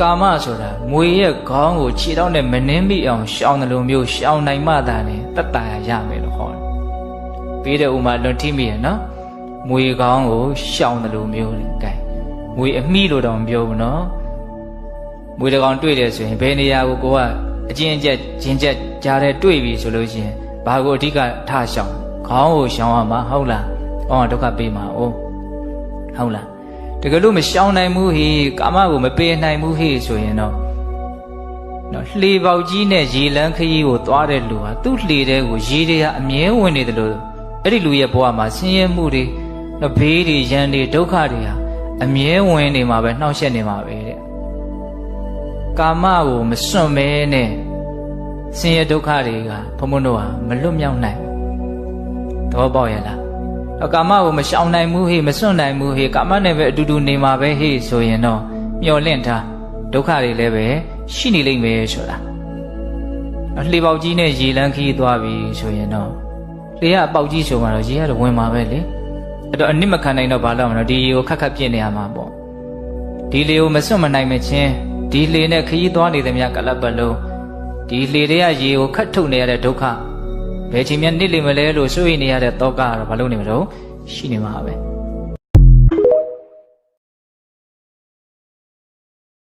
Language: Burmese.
ကာမဆိုတာမွေရဲ့ခေါင်းကိုခြေထောက်နဲ့မနှင်းမိအောင်ရှောင်တယ်လို့မျိုးရှောင်နိုင်မှသာလေတတ်တာရမယ်လို့ဟောတယ်ပြီးတဲ့ဥမာလွန်ထိမိရနော်မွေခေါင်းကိုရှောင်တယ်လို့မျိုးလေကဲမွေအမိလို့တော့မပြောဘူးနော်မွေတကောင်တွေ့တယ်ဆိုရင်ဘယ်နေရာကိုကိုကအကျဉ်းကျက်ချင်းချက်ကြားတဲ့တွေ့ပြီဆိုလို့ရှိရင်ဘာကိုအဓိကထရှောင်ခေါင်းကိုရှောင်ရမှာဟုတ်လားဟောဒုက္ခပေးမှာ哦ဟုတ်လားတကယ်လို့မရှောင်နိုင်ဘူးဟိကာမကိုမပေးနိုင်ဘူးဟိဆိုရင်တော့လှေပေါက်ကြီးနဲ့ရေလန်းခရီးကိုသွားတဲ့လူဟာသူ့လှေထဲကိုရေတွေကအမြဲဝင်နေတယ်လို့အဲ့ဒီလူရဲ့ဘဝမှာဆင်းရဲမှုတွေဘေးတွေရန်တွေဒုက္ခတွေဟာအမြဲဝင်နေမှာပဲနှောက်ယှက်နေမှာပဲတဲ့ကာမကိုမစွန့်မဲနဲ့ဆင်းရဲဒုက္ခတွေကဘုံဘုံတို့ဟာမလွတ်မြောက်နိုင်သဘောပေါက်ရဲ့လားကာမကိုမရှောင်နိုင်ဘူးဟေ့မစွန့်နိုင်ဘူးဟေ့ကာမနဲ့ပဲအတူတူနေမှာပဲဟေ့ဆိုရင်တော့မျောလင့်ထားဒုက္ခတွေလည်းပဲရှိနေလိမ့်မယ်ဆိုတာလှေပေါက်ကြီးနဲ့ရေလန်းခီးသွားပြီဆိုရင်တော့လှေကအပေါက်ကြီးဆိုမှတော့ရေကတော့ဝင်မှာပဲလေအဲ့တော့အနစ်မခံနိုင်တော့ဘာလို့မလဲဒီရေကိုခက်ခက်ပြည့်နေရမှာပေါ့ဒီလေကိုမစွန့်မနိုင်မချင်းဒီလှေနဲ့ခီးသွားနေသမျှကလပ်ပတ်လုံးဒီလှေတွေကရေကိုခတ်ထုတ်နေရတဲ့ဒုက္ခဘယ်ချိန်မှနစ်လိမ့်မလဲလို့စိုးရိမ်နေရတဲ့တောကကတော့ဘာလို့နေမလို့ရှိနေမှာပဲ